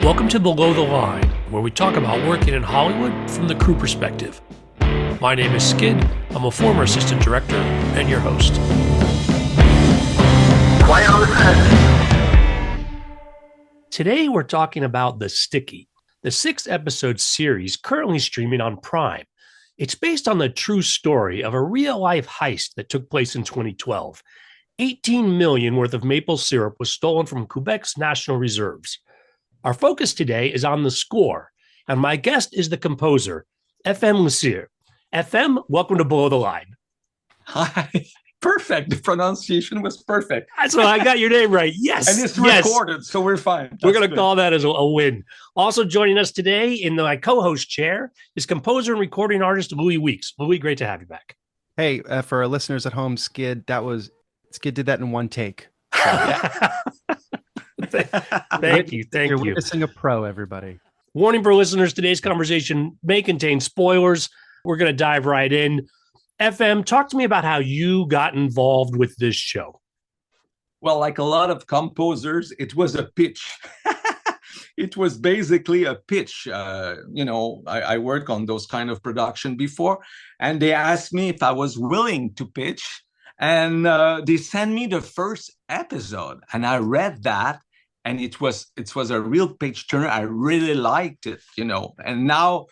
Welcome to Below the Line, where we talk about working in Hollywood from the crew perspective. My name is Skid. I'm a former assistant director and your host. Quiet on the set. Today we're talking about The Sticky, the 6-episode series currently streaming on Prime. It's based on the true story of a real-life heist that took place in 2012. 18 million worth of maple syrup was stolen from Quebec's national reserves. Our focus today is on the score, and my guest is the composer, Sieur. FM, welcome to Below the Line. Hi. Perfect. The pronunciation was perfect. So I got your name right. Yes. And it's recorded, so we're fine. We're going to call that as a win. Also joining us today in my co-host chair is composer and recording artist Louis Weeks. Louis, great to have you back. Hey, for our listeners at home, Skid did that in one take. Thank you. You're witnessing a pro, everybody. Warning for listeners, today's conversation may contain spoilers. We're going to dive right in. FM, talk to me about how you got involved with this show. Well, like a lot of composers, it was a pitch. It was basically a pitch. I worked on those kind of production before, and they asked me if I was willing to pitch. And they sent me the first episode, and I read that, and it was a real page turner. I really liked it, And now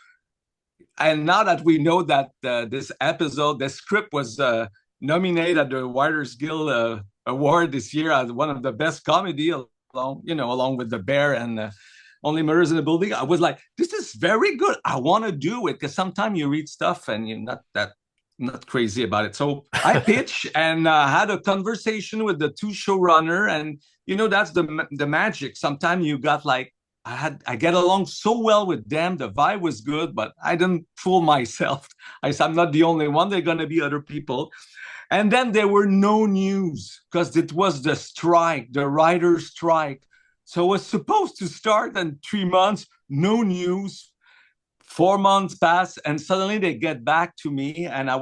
that we know that this script was nominated at the Writers Guild Award this year as one of the best comedy, along with The Bear and Only Murders in the Building, I was like, this is very good. I want to do it, because sometimes you read stuff and you're not crazy about it. So I pitched and had a conversation with the two showrunner, and that's the magic. Sometimes you got like, I get along so well with them. The vibe was good, but I didn't fool myself. I said, I'm not the only one. There are going to be other people. And then there were no news because it was the writer's strike. So it was supposed to start in 3 months, no news. 4 months passed, and suddenly they get back to me, and I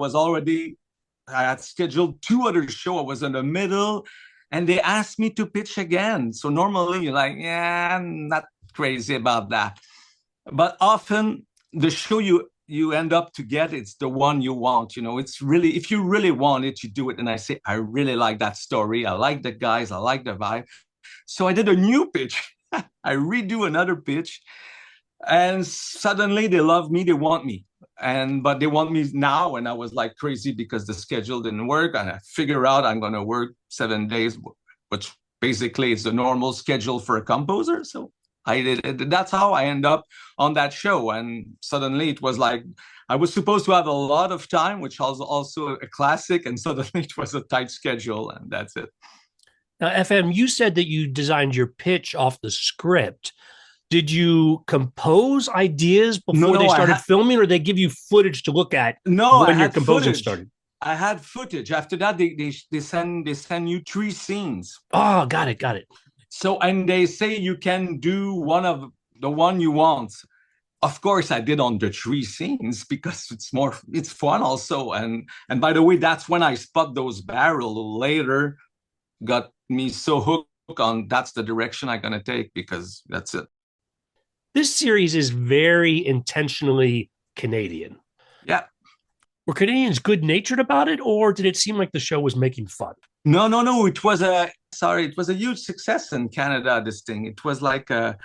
had scheduled 2 other shows. I was in the middle, and they asked me to pitch again. So normally you're like, yeah, I'm not crazy about that. But often the show you end up to get, it's the one you want. It's really, if you really want it, you do it. And I say, I really like that story. I like the guys. I like the vibe. So I did a new pitch. I redo another pitch. And suddenly they love me, they want me. But they want me now. And I was like crazy because the schedule didn't work. And I figure out I'm going to work 7 days, which basically is the normal schedule for a composer. So I did it. That's how I end up on that show. And suddenly it was like, I was supposed to have a lot of time, which was also a classic. And suddenly it was a tight schedule, and that's it. Now, FM, you said that you designed your pitch off the script. Did you compose ideas before they started filming, or they give you footage to look at when your composing started? I had footage. After that, they send you 3 scenes. Oh, got it. So, and they say you can do the one you want. Of course, I did on the 3 scenes because it's fun also. And by the way, that's when I spot those barrels later, got me so hooked on that's the direction I'm going to take, because that's it. This series is very intentionally Canadian. Yeah. Were Canadians good-natured about it, or did it seem like the show was making fun? No. It was a huge success in Canada, this thing. It was like it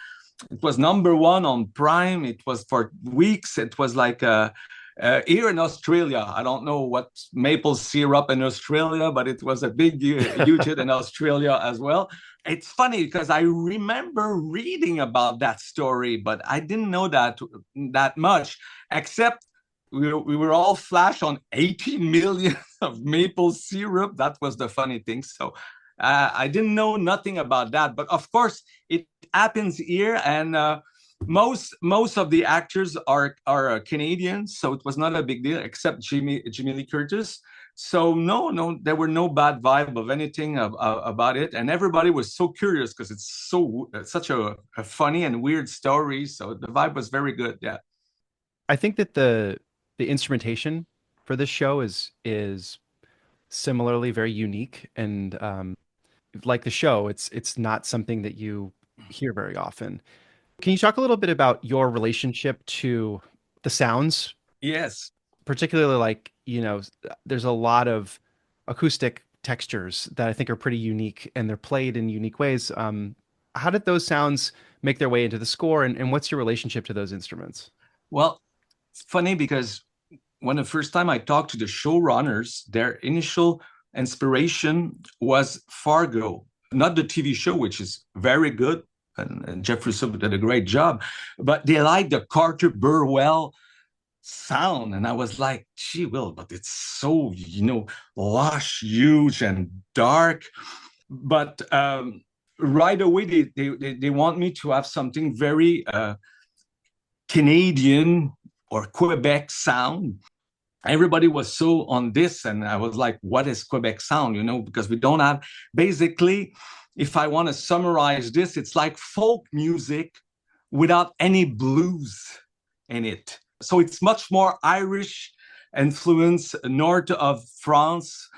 was #1 on Prime. It was for weeks. It was like here in Australia. I don't know what maple syrup in Australia, but it was a big, huge hit in Australia as well. It's funny because I remember reading about that story, but I didn't know that much, except we were all flash on 18 million of maple syrup. That was the funny thing. So I didn't know nothing about that. But of course, it happens here, and most of the actors are Canadians, so it was not a big deal, except Jimmy Lee Curtis. So no, there were no bad vibe of anything about it, and everybody was so curious because it's such a funny and weird story. So the vibe was very good. Yeah, I think that the instrumentation for this show is similarly very unique, and like the show, it's not something that you hear very often. Can you talk a little bit about your relationship to the sounds, Yes. particularly like, there's a lot of acoustic textures that I think are pretty unique and they're played in unique ways. How did those sounds make their way into the score, and what's your relationship to those instruments? Well, it's funny because when the first time I talked to the showrunners, their initial inspiration was Fargo, not the TV show, which is very good. And Jeff Russo did a great job, but they liked the Carter Burwell sound. And I was like, gee, Will, but it's so, lush, huge, and dark. But right away, they want me to have something very Canadian or Quebec sound. Everybody was so on this, and I was like, what is Quebec sound? Because we don't have, basically, if I want to summarize this, it's like folk music without any blues in it. So it's much more Irish influence north of France.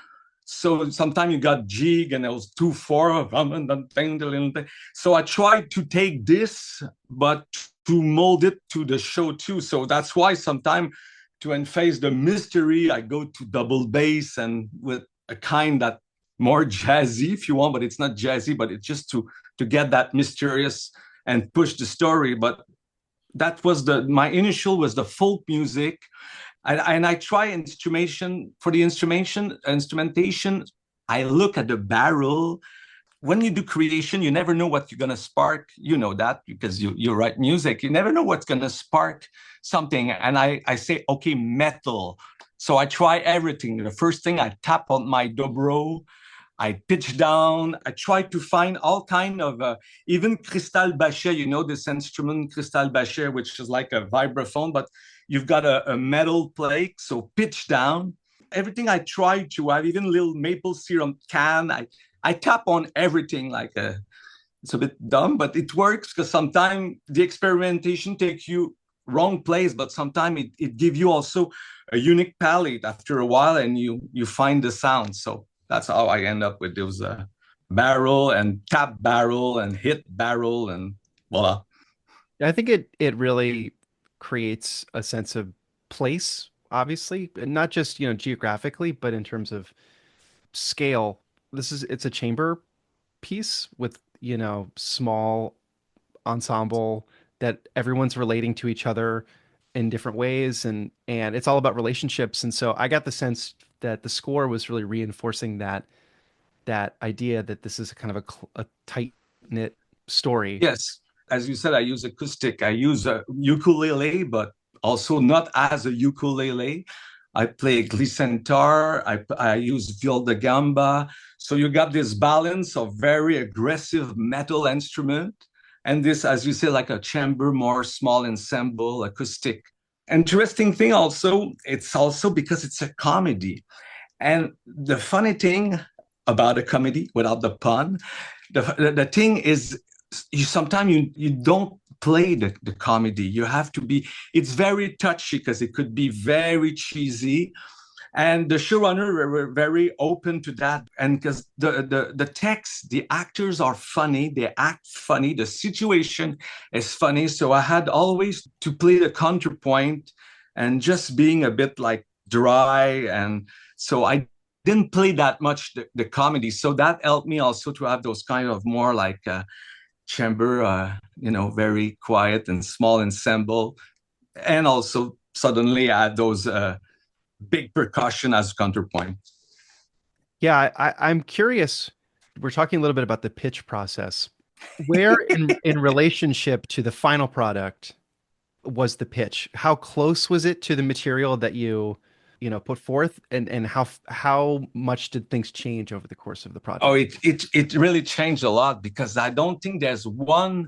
So sometimes you got jig and it was 2/4. So I tried to take this, but to mold it to the show too. So that's why sometimes to emphasize the mystery, I go to double bass and with a kind that more jazzy, if you want, but it's not jazzy, but it's just to get that mysterious and push the story. But that was my initial was the folk music. And I try instrumentation for the instrumentation. I look at the barrel. When you do creation, you never know what you're going to spark. You know that because you write music. You never know what's going to spark something. And I say, okay, metal. So I try everything. The first thing, I tap on my dobro. I pitch down. I try to find all kind of, even crystal bachet, this instrument, crystal bachet, which is like a vibraphone, but you've got a metal plate. So pitch down. Everything I try to have, even little maple syrup can, I tap on everything it's a bit dumb, but it works because sometimes the experimentation takes you wrong place, but sometimes it gives you also a unique palette after a while and you find the sound. So that's how I end up with those barrel and tap barrel and hit barrel and voila. I think it really creates a sense of place, obviously, and not just, geographically, but in terms of scale. It's a chamber piece with, small ensemble that everyone's relating to each other in different ways, and it's all about relationships. And so I got the sense that the score was really reinforcing that idea that this is kind of a tight knit story. Yes, as you said, I use acoustic. I use a ukulele, but also not as a ukulele. I play glissentar. I use viol de gamba. So you got this balance of very aggressive metal instrument and this, as you say, like a chamber, more small ensemble, acoustic. Interesting thing also, it's also because it's a comedy. And the funny thing about a comedy, without the pun, the thing is, sometimes you don't play the comedy. You have to be, it's very touchy because it could be very cheesy. And the showrunner were very open to that. And because the text, the actors are funny, they act funny, the situation is funny. So I had always to play the counterpoint and just being a bit like dry. And so I didn't play that much the comedy. So that helped me also to have those kind of more like chamber, very quiet and small ensemble. And also suddenly add those big percussion as counterpoint. Yeah, I'm curious. We're talking a little bit about the pitch process. Where in relationship to the final product was the pitch? How close was it to the material that you put forth, and how much did things change over the course of the project? Oh, it really changed a lot because I don't think there's one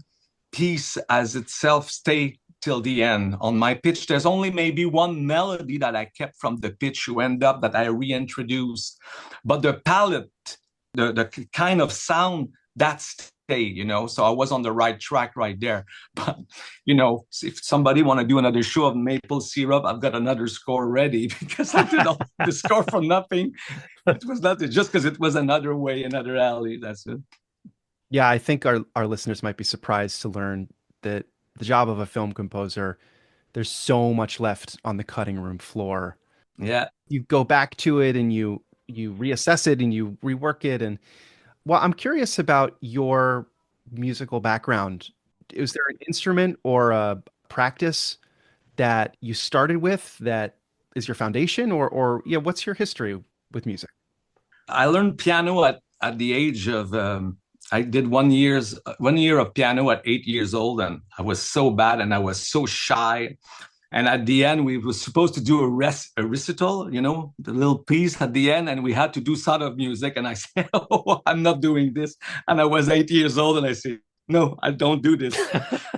piece as itself stay till the end. On my pitch, there's only maybe one melody that I kept from the pitch to end up that I reintroduced. But the palette, the kind of sound, that stayed, so I was on the right track right there. But, if somebody want to do another show of maple syrup, I've got another score ready because I did all the score from nothing. It was nothing, just because it was another way, another alley. That's it. Yeah, I think our listeners might be surprised to learn that the job of a film composer, there's so much left on the cutting room floor. Yeah. You go back to it and you reassess it and you rework it. And well, I'm curious about your musical background. Is there an instrument or a practice that you started with that is your foundation, or yeah, what's your history with music? I learned piano at the age of I did 1 year of piano at 8 years old, and I was so bad and I was so shy. And at the end, we were supposed to do a recital, the little piece at the end, and we had to do Sound of Music. And I said, "Oh, I'm not doing this." And I was 8 years old, and I said, "No, I don't do this."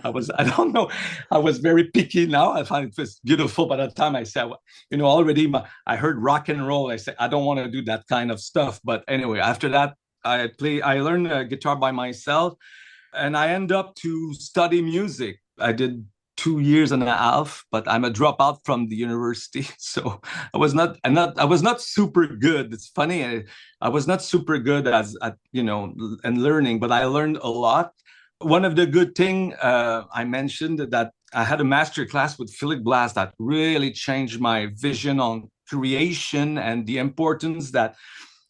I don't know. I was very picky now. I find it was beautiful. By the time I said, already I heard rock and roll. I said, I don't want to do that kind of stuff. But anyway, after that, I learned guitar by myself, and I end up to study music. I did 2 years and a half, but I'm a dropout from the university. So I was not super good. It's funny. I was not super good and learning, but I learned a lot. One of the good thing I mentioned that I had a master class with Philip Glass that really changed my vision on creation and the importance that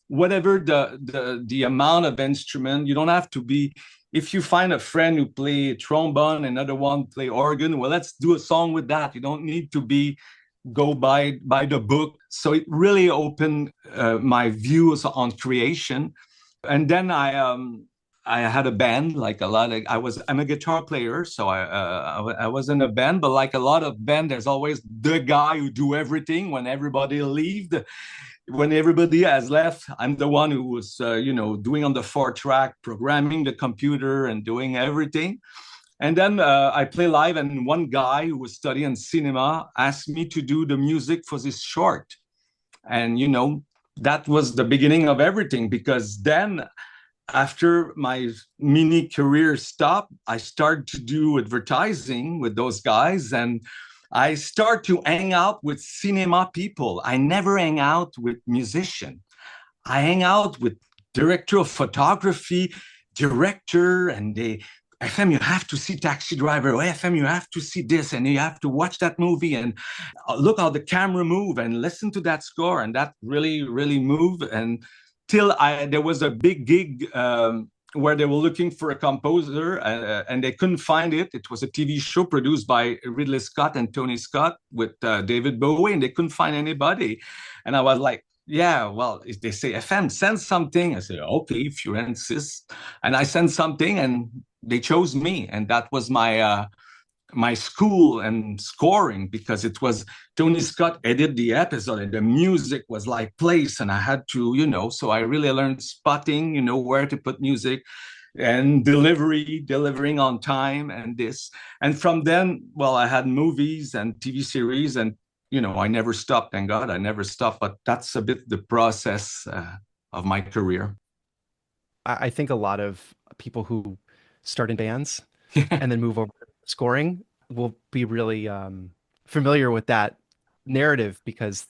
whatever the amount of instrument, you don't have to be. If you find a friend who play trombone, another one play organ, well, let's do a song with that. You don't need to go by the book. So it really opened my views on creation. And then I had a band, like a lot of. I'm a guitar player, so I was in a band. But like a lot of band, there's always the guy who do everything when everybody leaves. When everybody has left, I'm the one who was, doing on the 4-track, programming the computer and doing everything. And then I play live, and one guy who was studying cinema asked me to do the music for this short. And, that was the beginning of everything, because then after my mini career stopped, I started to do advertising with those guys, and I start to hang out with cinema people. I never hang out with musicians. I hang out with director of photography, director, and they, FM, you have to see Taxi Driver. FM, you have to see this, and you have to watch that movie, and look how the camera move, and listen to that score, and that really, really moved. And till there was a big gig where they were looking for a composer, and they couldn't find it. It was a TV show produced by Ridley Scott and Tony Scott with David Bowie, and they couldn't find anybody. And I was like, yeah, well, if they say, FM, send something. I said, okay, if you insist. And I sent something, and they chose me. And that was my school and scoring, because it was Tony Scott edited the episode, and the music was like placed, and I had to, so I really learned spotting, where to put music, and delivering on time, and this. And from then, well, I had movies and TV series, and I never stopped. Thank God, I never stopped. But that's a bit the process of my career. I think a lot of people who start in bands and then move over to scoring will be really familiar with that narrative, because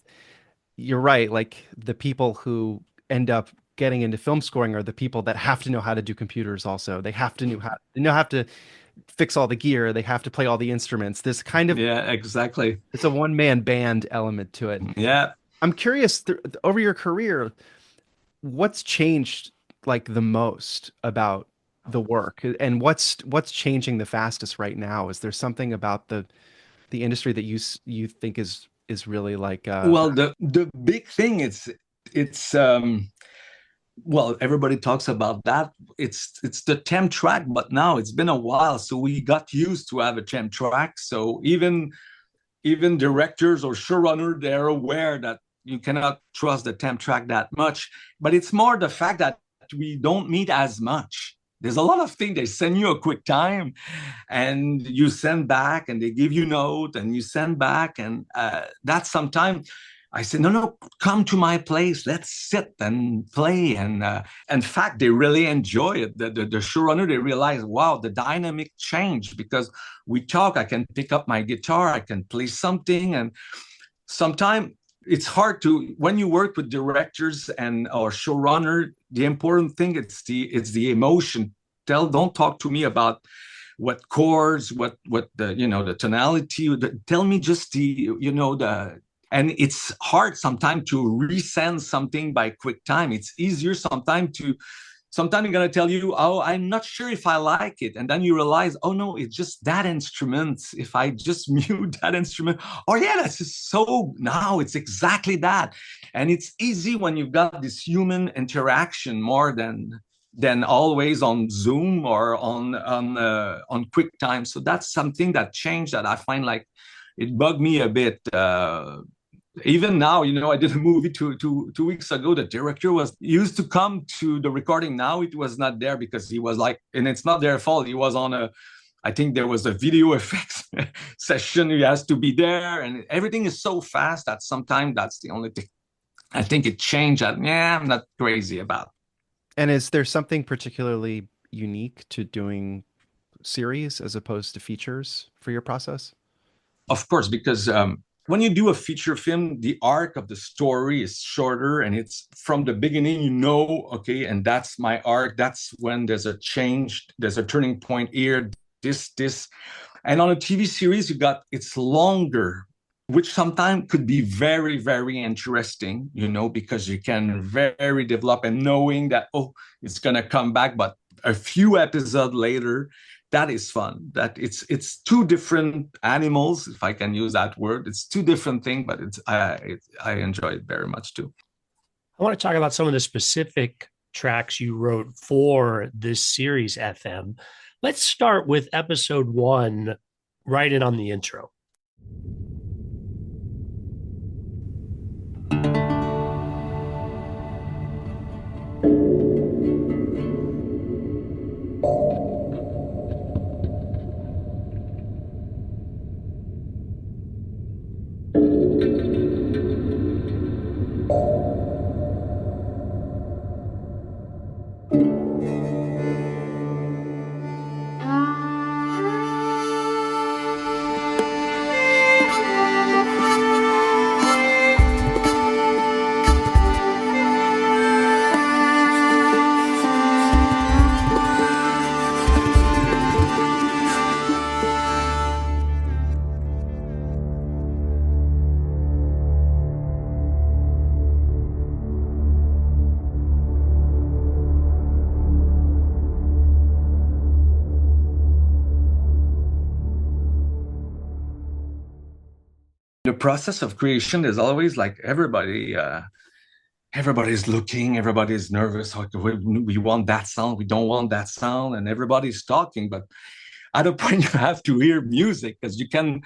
you're right. Like, the people who end up getting into film scoring are the people that have to know how to do computers also. They have to have to fix all the gear. They have to play all the instruments. This kind of, yeah, exactly. It's a one-man band element to it. Yeah. I'm curious, over your career, what's changed like the most about the work, and what's changing the fastest right now? Is there something about the industry that you think is really like well, the big thing it's well, everybody talks about that. It's the temp track, but now it's been a while, so we got used to have a temp track. So even directors or showrunner, they're aware that you cannot trust the temp track that much. But it's more the fact that we don't meet as much. There's a lot of things. They send you a quick time, and you send back, and they give you note, and you send back, and that's sometimes I said, no, come to my place. Let's sit and play. And in fact, they really enjoy it. The showrunner, they realize, wow, the dynamic changed, because we talk. I can pick up my guitar, I can play something, and sometimes it's hard to, when you work with directors or showrunner, the important thing it's the emotion. Don't talk to me about what chords, what the the tonality. Tell me just the. And it's hard sometimes to resend something by QuickTime. It's easier sometimes to. Sometimes I'm gonna tell you, oh, I'm not sure if I like it, and then you realize, oh no, it's just that instrument. If I just mute that instrument, oh yeah, that's just so. Now it's exactly that, and it's easy when you've got this human interaction more than always on Zoom or on QuickTime. So that's something that changed that I find like it bugged me a bit. Even now, I did a movie two weeks ago. The director was used to come to the recording. Now it was not there because he was like, and it's not their fault. He was on I think there was a video effects session. He has to be there, and everything is so fast that sometimes that's the only thing. I think it changed that. Yeah, I'm not crazy about. And is there something particularly unique to doing series as opposed to features for your process? Of course, because when you do a feature film, the arc of the story is shorter, and it's from the beginning, okay, and that's my arc. That's when there's a change, there's a turning point here, this. And on a TV series, it's longer, which sometimes could be very, very interesting, because you can very develop and knowing that, oh, it's going to come back, but a few episodes later, that is fun. That it's two different animals, if I can use that word. It's two different things, but I enjoy it very much too. I want to talk about some of the specific tracks you wrote for this series, FM. Let's start with episode 1, right in on the intro. The process of creation is always like everybody's looking, everybody's nervous. We want that sound, we don't want that sound, and everybody's talking. But at a point, you have to hear music, because you can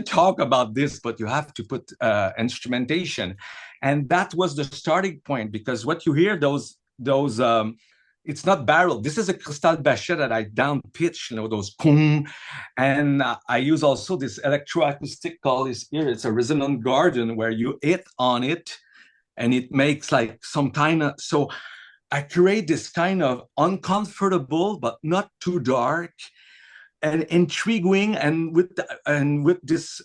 talk about this, but you have to put instrumentation, and that was the starting point. Because what you hear, those it's not barrel. This is a crystal bachet that I down pitch, those boom. And I use also this electroacoustic called here. It's a resonant garden where you hit on it and it makes like some kind of, so I create this kind of uncomfortable, but not too dark and intriguing. And with this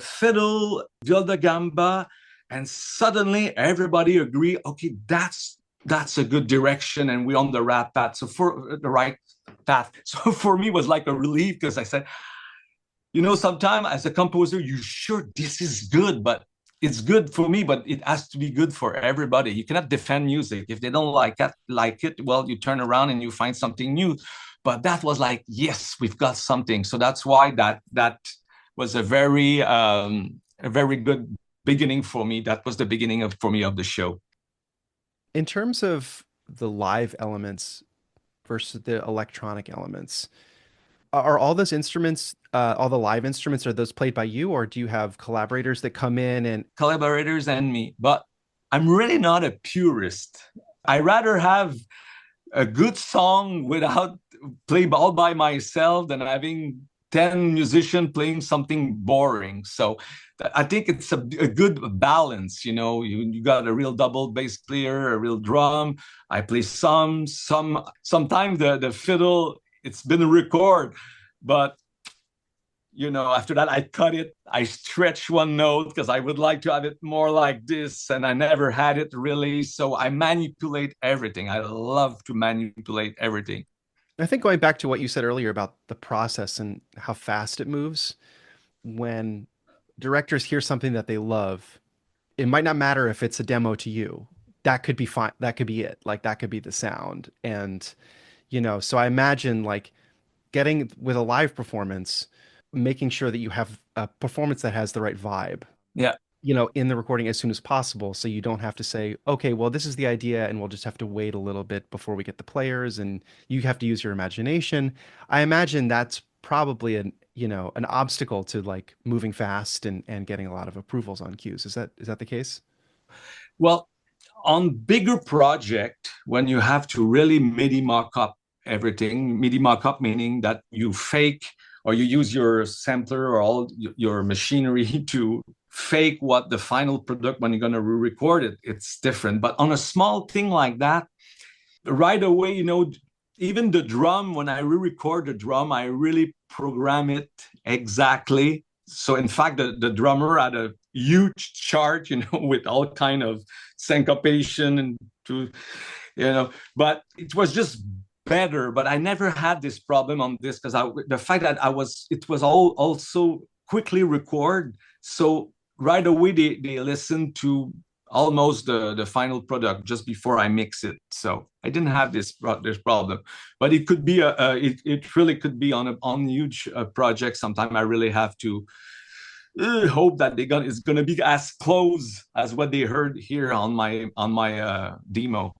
fiddle, viola da gamba, and suddenly everybody agree, okay, that's a good direction, and we're on the right path. So for the right path. So for me, it was like a relief, because I said, sometimes as a composer, you're sure this is good, but it's good for me, but it has to be good for everybody. You cannot defend music. If they don't like it, well, you turn around and you find something new. But that was like, yes, we've got something. So that's why that was a very good beginning for me. That was the beginning for me of the show. In terms of the live elements versus the electronic elements, are all those instruments, all the live instruments, are those played by you, or do you have collaborators that come in and collaborators and me? But I'm really not a purist. I rather have a good song without play all by myself than having 10 musicians playing something boring. So I think it's a good balance. You got a real double bass player, a real drum. I play sometimes the fiddle, it's been a record, but after that I cut it, I stretch one note because I would like to have it more like this, and I never had it really. So I manipulate everything. I love to manipulate everything. I think going back to what you said earlier about the process and how fast it moves, when directors hear something that they love, it might not matter if it's a demo to you. That could be fine. That could be it. Like that could be the sound. And, so I imagine like getting with a live performance, making sure that you have a performance that has the right vibe, Yeah. in the recording as soon as possible. So you don't have to say, okay, well, this is the idea, and we'll just have to wait a little bit before we get the players, and you have to use your imagination. I imagine that's probably an obstacle to like moving fast and getting a lot of approvals on cues. Is that the case? Well, on bigger project, when you have to really MIDI mock up everything, MIDI mock up meaning that you fake or you use your sampler or all your machinery to fake what the final product when you're going to re-record it, it's different. But on a small thing like that, right away, even the drum, when I re-record the drum, I really program it exactly. So in fact, the drummer had a huge chart, with all kind of syncopation and but it was just better. But I never had this problem on this because the fact that it was all also quickly record. So right away they listened to almost the final product just before I mix it. So I didn't have this problem, but it could be it really could be on huge project. Sometimes I really have to hope that it's gonna be as close as what they heard here on my demo.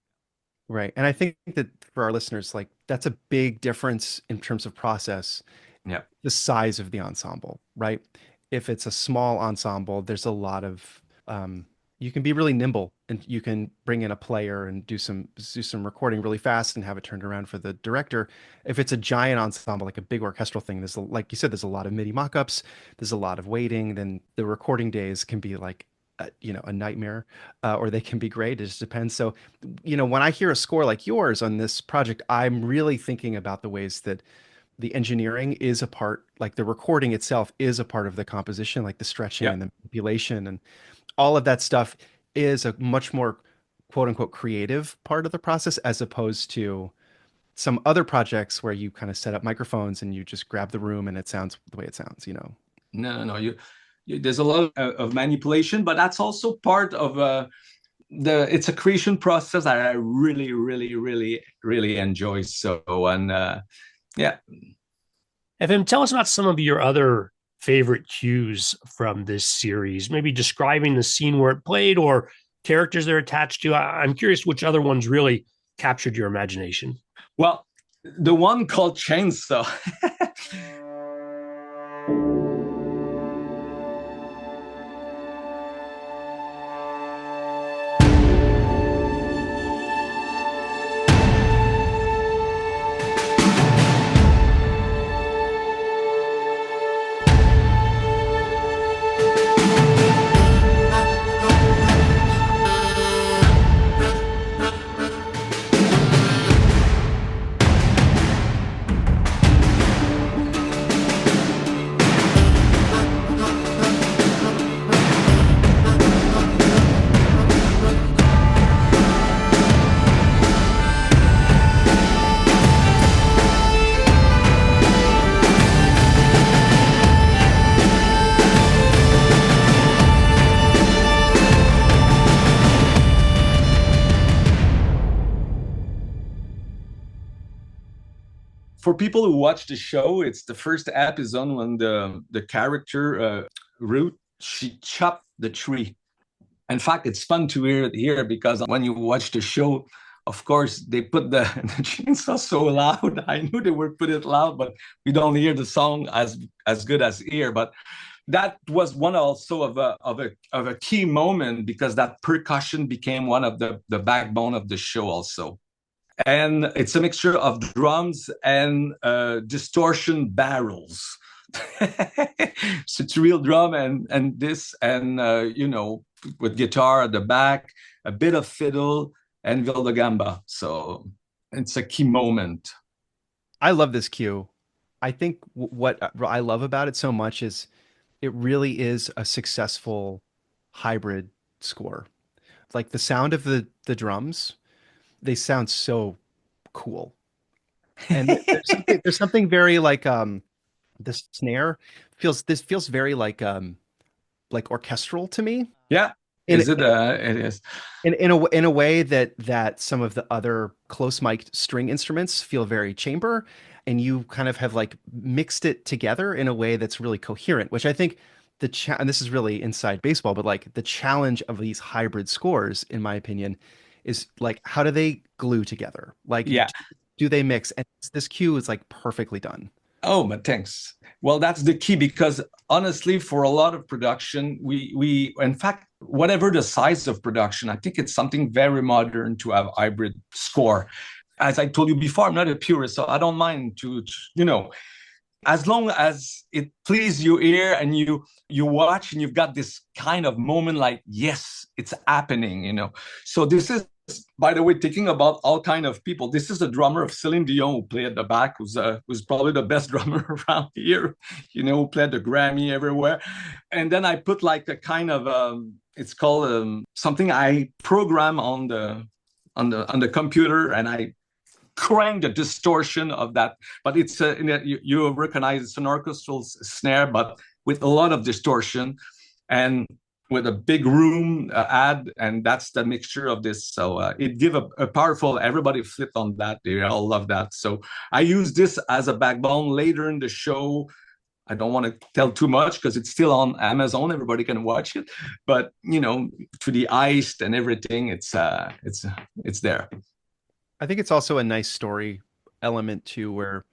Right. And I think that for our listeners, like that's a big difference in terms of process, Yeah, the size of the ensemble, right? If it's a small ensemble, there's a lot of you can be really nimble and you can bring in a player and do some recording really fast and have it turned around for the director. If it's a giant ensemble, like a big orchestral thing, like you said, there's a lot of MIDI mock-ups, there's a lot of waiting, then the recording days can be like a nightmare, or they can be great. It just depends. So, when I hear a score like yours on this project, I'm really thinking about the ways that the engineering is a part, like the recording itself is a part of the composition, like the stretching yeah. and the manipulation and all of that stuff is a much more quote unquote creative part of the process as opposed to some other projects where you kind of set up microphones and you just grab the room and it sounds the way it sounds. No. There's a lot of manipulation, but that's also part of it's a creation process that I really, really, really, really enjoy. So, and yeah. FM, tell us about some of your other favorite cues from this series, maybe describing the scene where it played or characters they're attached to. I'm curious which other ones really captured your imagination. Well, the one called Chainsaw. For people who watch the show, it's the first episode when the character Ruth, she chopped the tree. In fact, it's fun to hear it here because when you watch the show, of course, they put the chainsaw so loud. I knew they would put it loud, but we don't hear the song as good as here. But that was one also of a key moment because that percussion became one of the backbone of the show also. And it's a mixture of drums and distortion barrels. So it's real drum and this and with guitar at the back, a bit of fiddle and viol de gamba. So it's a key moment. I love this cue. I think what I love about it so much is it really is a successful hybrid score. Like the sound of the drums, they sound so cool. And there's something very like the snare feels very like orchestral to me Yeah. in Is it? It is. in a way that some of the other close mic'd string instruments feel very chamber, and you kind of have like mixed it together in a way that's really coherent, which I think and this is really inside baseball, but like the challenge of these hybrid scores, in my opinion, is like how do they glue together? Like Yeah. do they mix? And this cue is like perfectly done. Oh, but thanks. Well, that's the key because honestly, for a lot of production, we in fact, whatever the size of production, I think it's something very modern to have hybrid score. As I told you before, I'm not a purist, so I don't mind to, as long as it pleases your ear and you watch and you've got this kind of moment like, yes, it's happening. So this is, by the way, thinking about all kind of people, this is a drummer of Celine Dion who played at the back, who's probably the best drummer around here, who played the Grammy everywhere. And then I put like a kind of it's called something I program on the computer, and I crank the distortion of that. But it's you recognize it's an orchestral snare, but with a lot of distortion and with a big room add, and that's the mixture of this. So it give a powerful. Everybody flipped on that. They all love that. So I use this as a backbone later in the show. I don't want to tell too much because it's still on Amazon. Everybody can watch it, but to the heist and everything, it's there. I think it's also a nice story element too, where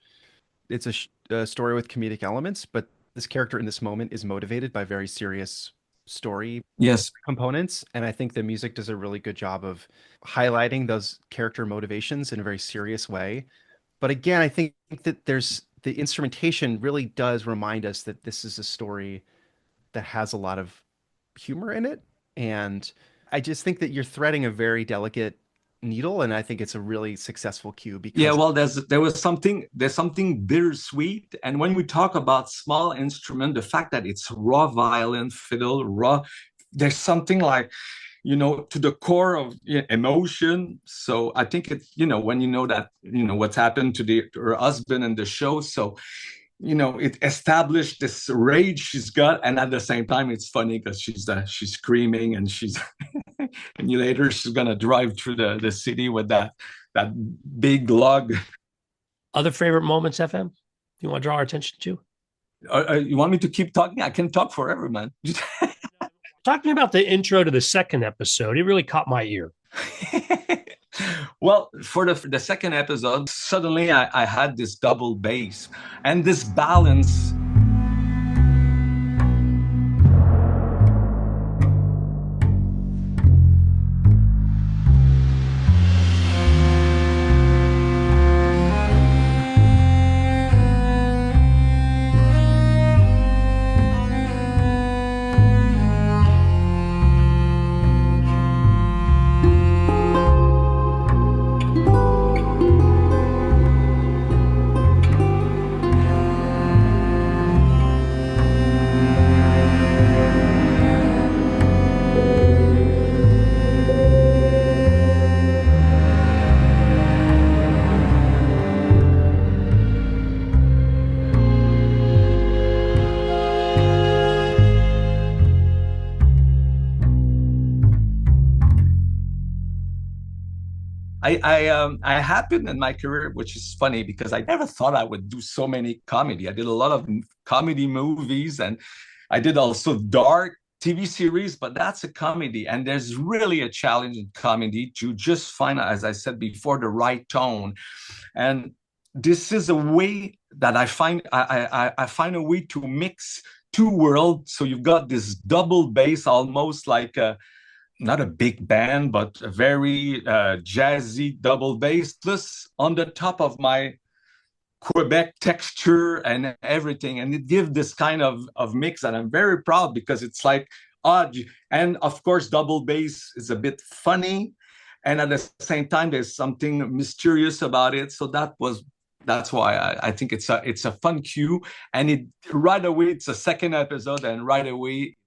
it's a story with comedic elements, but this character in this moment is motivated by very serious story Yes. components. And I think the music does a really good job of highlighting those character motivations in a very serious way. But again, I think that the instrumentation really does remind us that this is a story that has a lot of humor in it. And I just think that you're threading a very delicate needle, and I think it's a really successful cue Yeah, because well, there's something bittersweet, and when we talk about small instrument, the fact that it's raw violin, fiddle, raw, there's something like, to the core of emotion. So I think it's, when that, what's happened to her husband in the show. So it established this rage she's got, and at the same time, it's funny because she's screaming and she's, and later she's gonna drive through the city with that big log. Other favorite moments, FM? You want to draw our attention to? You want me to keep talking? I can talk forever, man. Talk to me about the intro to the second episode. It really caught my ear. Well, for the second episode, suddenly I had this double bass and this balance. I happened in my career, which is funny because I never thought I would do so many comedy. I did a lot of comedy movies, and I did also dark TV series, but that's a comedy. And there's really a challenge in comedy to just find, as I said before, the right tone. And this is a way that I find a way to mix two worlds. So you've got this double bass, almost like not a big band, but a very jazzy double bass, plus on the top of my Quebec texture and everything. And it gives this kind of mix, and I'm very proud because it's like odd. And of course, double bass is a bit funny. And at the same time, there's something mysterious about it. So that's why I think it's a fun cue. And it right away, it's a second episode, and right away,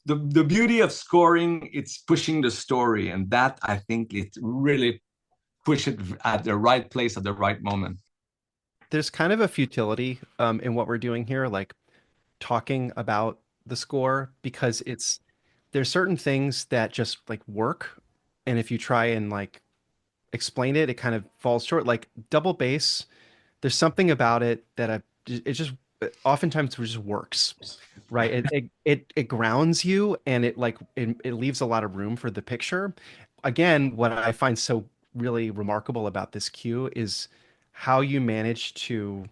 the beauty of scoring, it's pushing the story, and that I think it really push it at the right place at the right moment. There's kind of a futility in what we're doing here, like talking about the score, because there's certain things that just like work, and if you try and like explain it, it kind of falls short. Like double bass, there's something about it that it just oftentimes just works, right? It grounds you, and it leaves a lot of room for the picture. Again, what I find so really remarkable about this cue is how you manage to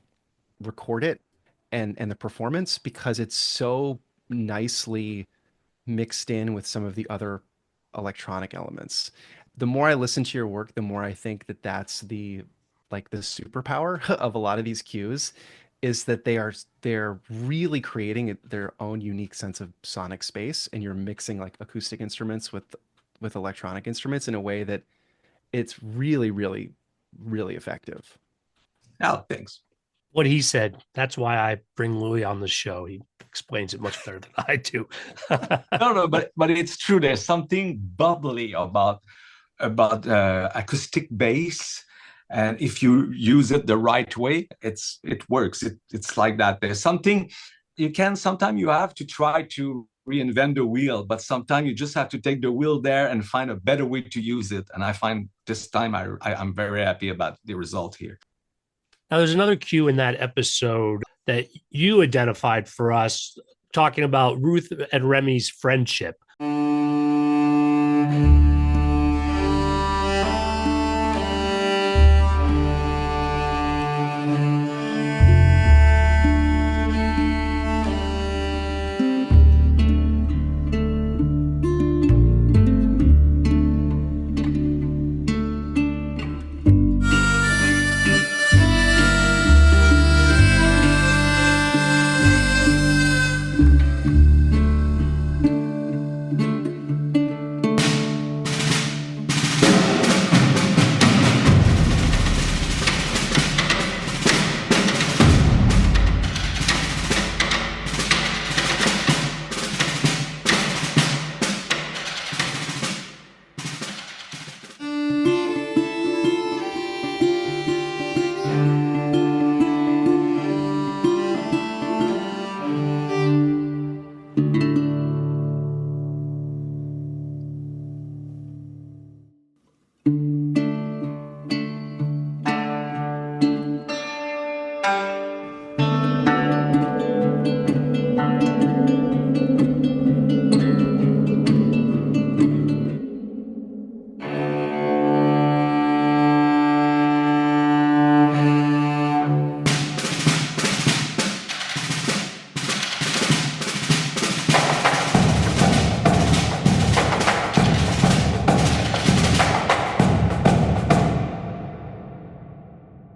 record it and the performance, because it's so nicely mixed in with some of the other electronic elements. The more I listen to your work, the more I think that that's the superpower of a lot of these cues, is that they're really creating their own unique sense of sonic space, and you're mixing like acoustic instruments with electronic instruments in a way that it's really, really, really effective. Oh, thanks. What he said. That's why I bring Louis on the show. He explains it much better than I do. No, but it's true. There's something bubbly about acoustic bass, and if you use it the right way, it works. It's like that. There's something sometimes you have to try to reinvent the wheel, but sometimes you just have to take the wheel there and find a better way to use it. And I find this time I'm very happy about the result here. Now, there's another cue in that episode that you identified for us, talking about Ruth and Remy's friendship.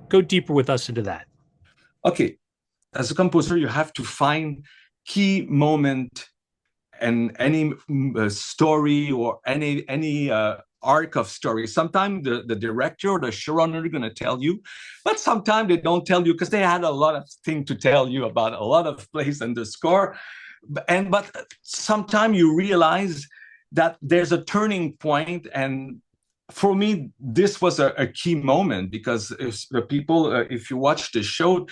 Go deeper with us into that. Okay, as a composer, you have to find key moment and any story or any arc of story. Sometimes the director or the showrunner are going to tell you, but sometimes they don't tell you because they had a lot of things to tell you about a lot of plays in the score. But sometimes you realize that there's a turning point, and for me, this was a key moment, because if the people, if you watch the show,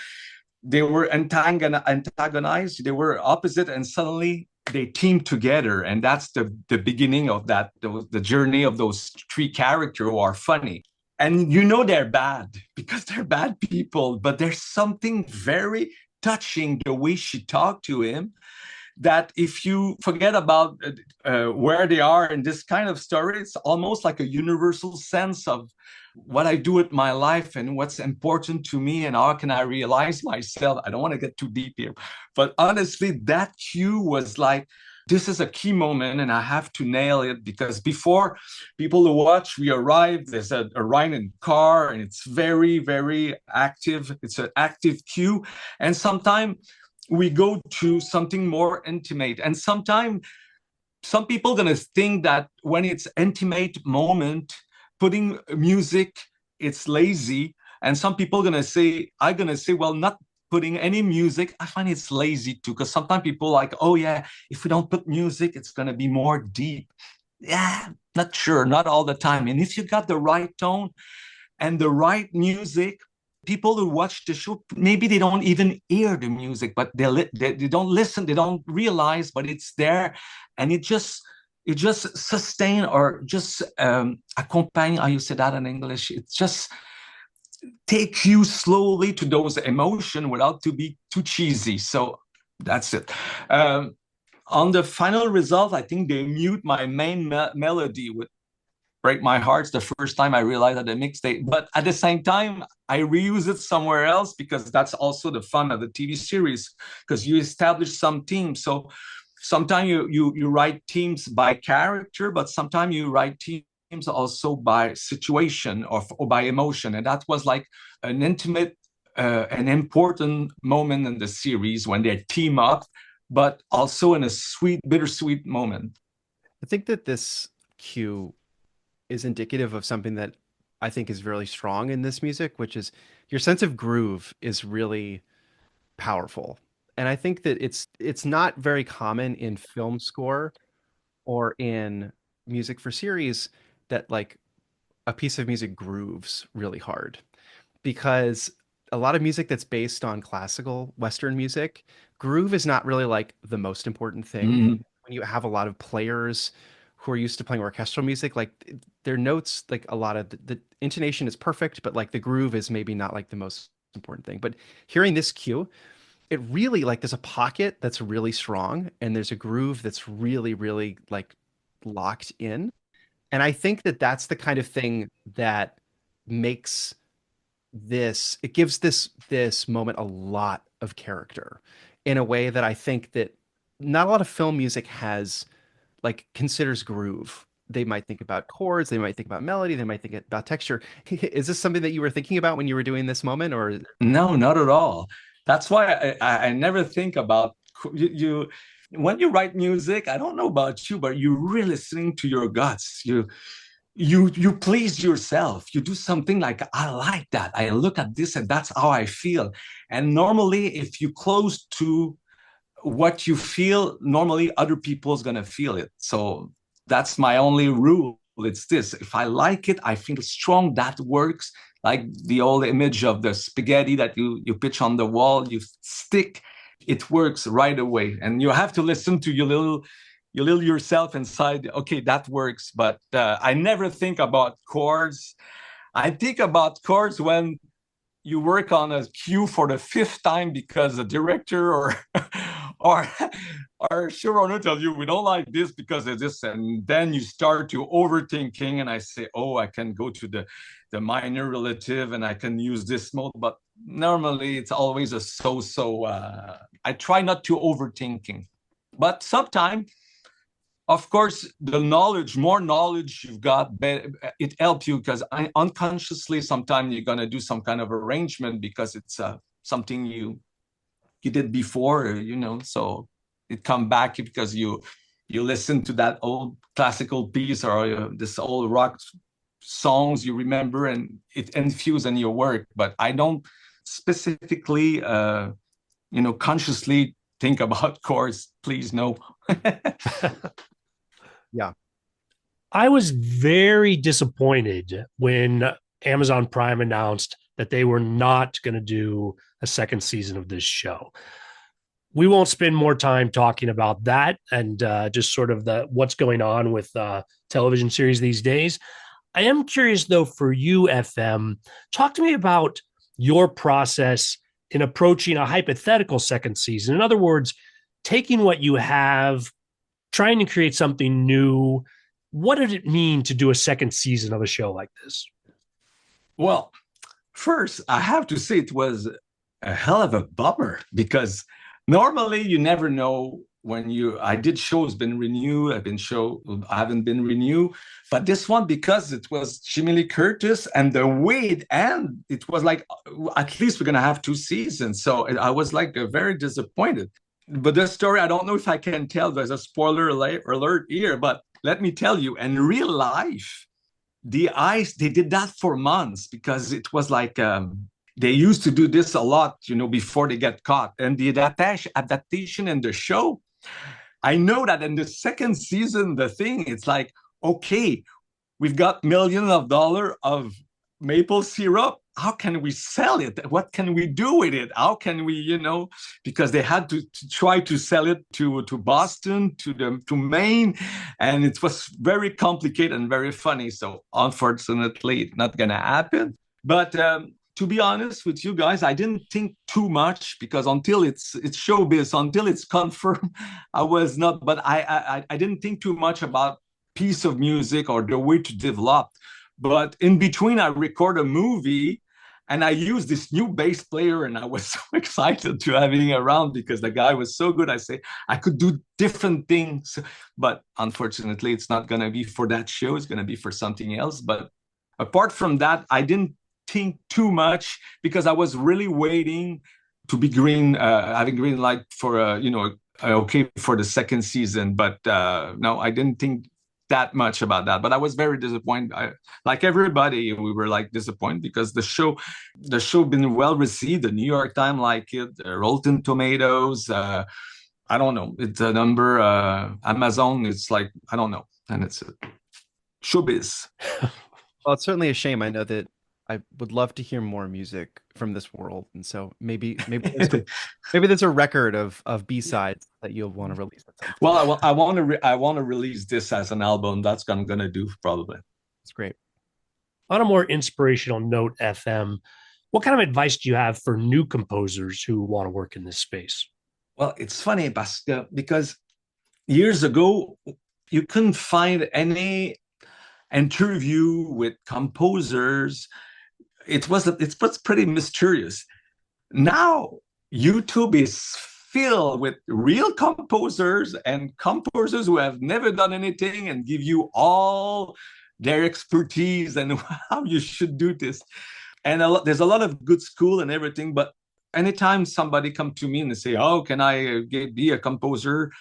they were antagonized, they were opposite, and suddenly they teamed together, and that's the beginning of the journey of those three characters who are funny. And you know they're bad because they're bad people, but there's something very touching the way she talked to him, that if you forget about where they are in this kind of story, it's almost like a universal sense of what I do with my life and what's important to me and how can I realize myself. I don't want to get too deep here, but honestly, that cue was like, this is a key moment and I have to nail it, because before people who watch, we arrive, there's a ride in car and it's very, very active. It's an active cue. And sometimes we go to something more intimate. And sometimes some people are going to think that when it's intimate moment, putting music, it's lazy. And some people are going to say, well, not putting any music, I find it's lazy too. Because sometimes people are like, oh yeah, if we don't put music, it's going to be more deep. Yeah, not sure, not all the time. And if you got the right tone, and the right music. People who watch the show, maybe they don't even hear the music, but they don't listen, they don't realize, but it's there, and it just sustain or just accompagne. How you say that in English? It just take you slowly to those emotions without to be too cheesy. So that's it. On the final result, I think they mute my main melody with Break My Heart's the first time I realized that the mixtape. But at the same time, I reuse it somewhere else because that's also the fun of the TV series, because you establish some themes. So sometimes you write themes by character, but sometimes you write themes also by situation or by emotion. And that was like an intimate, an important moment in the series when they team up, but also in a sweet, bittersweet moment. I think that this cue is indicative of something that I think is really strong in this music, which is your sense of groove is really powerful. And I think that it's not very common in film score or in music for series that like a piece of music grooves really hard, because a lot of music that's based on classical Western music, groove is not really like the most important thing. Mm-hmm. When you have a lot of players who are used to playing orchestral music, like their notes, like a lot of the intonation is perfect, but like the groove is maybe not like the most important thing. But hearing this cue, it really like there's a pocket that's really strong and there's a groove that's really, really like locked in. And I think that that's the kind of thing that makes this, it gives this moment a lot of character in a way that I think that not a lot of film music has, like considers groove. They might think about chords, they might think about melody, they might think about texture. Is this something that you were thinking about when you were doing this moment, or No, not at all. That's why I never think about you when you write music. I don't know about you, but you're really listening to your guts. You please yourself. You do something like, I like that. I look at this and that's how I feel. And normally, if you close to what you feel, normally other people's gonna feel it. So that's my only rule. It's this: if I like it, I feel strong, that works. Like the old image of the spaghetti that you pitch on the wall, you stick, it works right away. And you have to listen to your little yourself inside. Okay, that works. But I never think about chords. I think about chords when you work on a cue for the fifth time because the director or or showrunner tell you we don't like this because of this, and then you start to overthinking. And I say, oh, I can go to the minor relative and I can use this mode. But normally it's always a so. I try not to overthinking, but sometimes, of course, the more knowledge you've got, it helps you, because unconsciously sometimes you're going to do some kind of arrangement because it's something you did before, so it come back because you listen to that old classical piece or this old rock songs you remember, and it infuses in your work. But I don't specifically consciously think about chords. Please, no. yeah. I was very disappointed when Amazon Prime announced that they were not going to do a second season of this show. We won't spend more time talking about that and just sort of what's going on with television series these days. I am curious, though, for you, FM, talk to me about your process in approaching a hypothetical second season. In other words, taking what you have, trying to create something new. What did it mean to do a second season of a show like this? Well, first, I have to say it was a hell of a bummer, because normally you never know when I did shows been renewed, I haven't been renewed. But this one, because it was Jimmy Lee Curtis and the way it ended, it was like, at least we're going to have 2 seasons. So I was like very disappointed. But the story, I don't know if I can tell. There's a spoiler alert here, but let me tell you, in real life, the heist, they did that for months, because it was like they used to do this a lot, before they get caught. And the adaptation in the show, I know that in the second season, the thing, it's like, okay, we've got millions of dollars of maple syrup, how can we sell it? What can we do with it? How can we, because they had to try to sell it to Boston, to Maine, and it was very complicated and very funny. So unfortunately, it's not gonna happen. But to be honest with you guys, I didn't think too much, because until it's showbiz, until it's confirmed, I was not. But I didn't think too much about piece of music or the way to develop. But in between, I record a movie, and I used this new bass player, and I was so excited to having around because the guy was so good. I say I could do different things, but unfortunately, it's not going to be for that show. It's going to be for something else. But apart from that, I didn't think too much, because I was really waiting to be having green light for okay for the second season. But no, I didn't think that much about that. But I was very disappointed. Like everybody, we were like disappointed, because the show been well received. The New York Times like it, Rotten Tomatoes. I don't know. It's a number. Amazon. It's like, I don't know. And it's showbiz. Well, it's certainly a shame. I know that I would love to hear more music from this world, and so maybe there's a record of B-sides that you'll want to release at some point. Well, I want to release this as an album. That's what I'm gonna do probably. It's great. On a more inspirational note, FM, what kind of advice do you have for new composers who want to work in this space? Well, it's funny, because years ago you couldn't find any interview with composers. It was pretty mysterious. Now YouTube is filled with real composers and composers who have never done anything and give you all their expertise and how you should do this. And there's a lot of good school and everything. But anytime somebody come to me and they say, "Oh, can I be a composer?"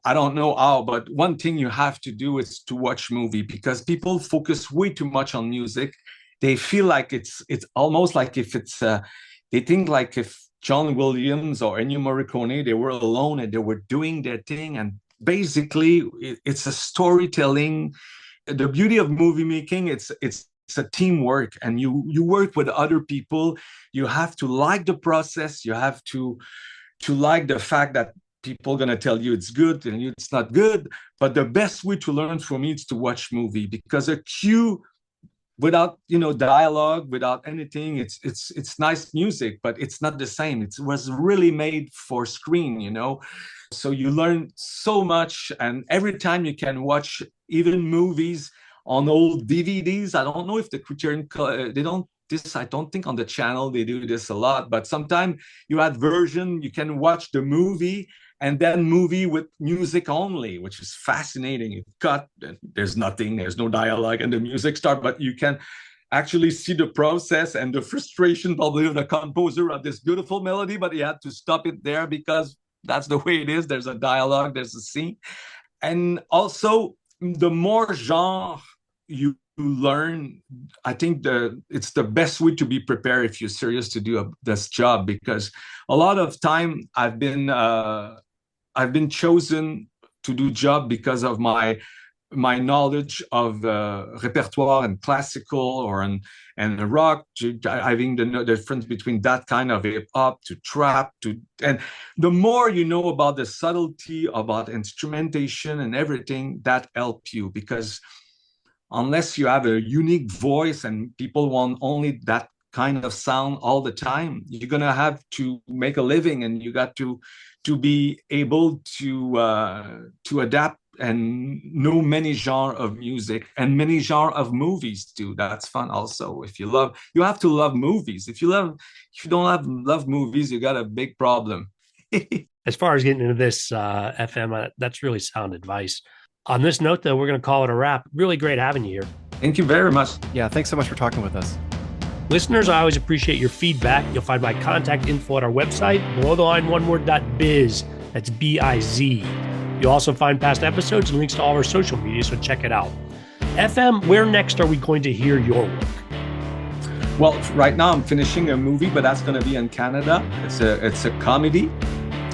I don't know how, but one thing you have to do is to watch movie, because people focus way too much on music. They feel like it's almost like if it's they think like if John Williams or Ennio Morricone, they were alone and they were doing their thing. And basically, it's a storytelling. The beauty of movie making, it's a teamwork, and you work with other people. You have to like the process. You have to like the fact that people are going to tell you it's good and it's not good. But the best way to learn from me is to watch movie, because a cue without dialogue, without anything, it's nice music, but it's not the same. It was really made for screen, so you learn so much. And every time you can watch even movies on old DVDs. I don't know if the Criterion they don't this. I don't think on the channel they do this a lot, but sometimes you add version, you can watch the movie and then movie with music only, which is fascinating. It cut, there's nothing, there's no dialogue, and the music starts, but you can actually see the process and the frustration probably of the composer of this beautiful melody, but he had to stop it there because that's the way it is. There's a dialogue, there's a scene. And also, the more genre you learn, I think it's the best way to be prepared if you're serious to do this job, because a lot of time I've been chosen to do job because of my knowledge of repertoire and classical and rock, having the difference between that kind of hip hop to trap and the more you know about the subtlety about instrumentation and everything, that helps you, because unless you have a unique voice and people want only that kind of sound all the time, you're gonna have to make a living, and you got to be able to adapt and know many genres of music and many genres of movies too. That's fun also. If you have to love movies. If you don't love movies, you got a big problem. As far as getting into this, FM, that's really sound advice. On this note, though, we're going to call it a wrap. Really great having you here. Thank you very much. Yeah, thanks so much for talking with us. Listeners, I always appreciate your feedback. You'll find my contact info at our website, belowtheline.biz. That's B-I-Z. You'll also find past episodes and links to all of our social media, so check it out. FM, where next are we going to hear your work? Well, right now I'm finishing a movie, but that's going to be in Canada. It's a comedy.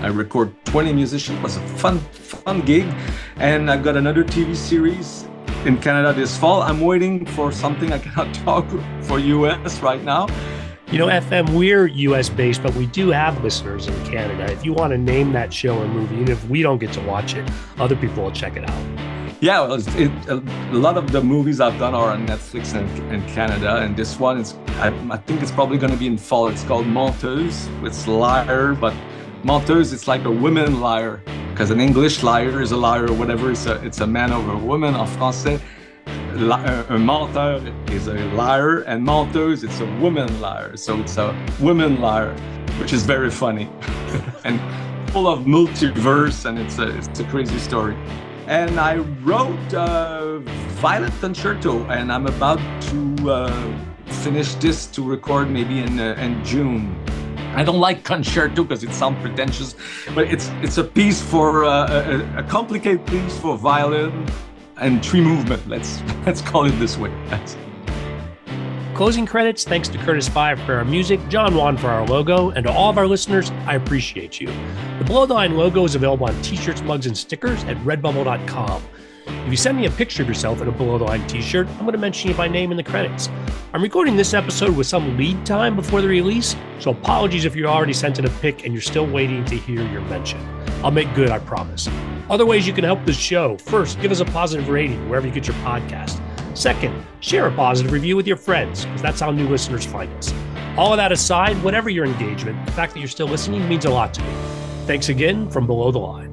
I record 20 musicians. It was a fun gig. And I've got another TV series. in Canada this fall. I'm waiting for something. I cannot talk for US right now. You know, FM, we're US based, but we do have listeners in Canada. If you want to name that show or movie, even if we don't get to watch it, other people will check it out. Yeah, well, a lot of the movies I've done are on Netflix in Canada, and this one is, I think it's probably going to be in fall. It's called Menteuse. It's liar, but Menteuse, it's like a women liar, because an English liar is a liar or whatever. It's a man or a woman. En français, un menteur is a liar, and Menteuse, it's a woman liar. So it's a women liar, which is very funny and full of multiverse, and it's a crazy story. And I wrote Violet Concerto, and I'm about to finish this to record maybe in June. I don't like concerto because it sounds pretentious, but it's a piece for a complicated piece for violin and three movement. Let's call it this way. Closing credits, thanks to Curtis Five for our music, John Wan for our logo, and to all of our listeners, I appreciate you. The Below the Line logo is available on t-shirts, mugs, and stickers at redbubble.com. If you send me a picture of yourself in a Below the Line t-shirt, I'm going to mention you by name in the credits. I'm recording this episode with some lead time before the release, so apologies if you already sent in a pic and you're still waiting to hear your mention. I'll make good, I promise. Other ways you can help this show: first, give us a positive rating wherever you get your podcast. Second, share a positive review with your friends, because that's how new listeners find us. All of that aside, whatever your engagement, the fact that you're still listening means a lot to me. Thanks again from Below the Line.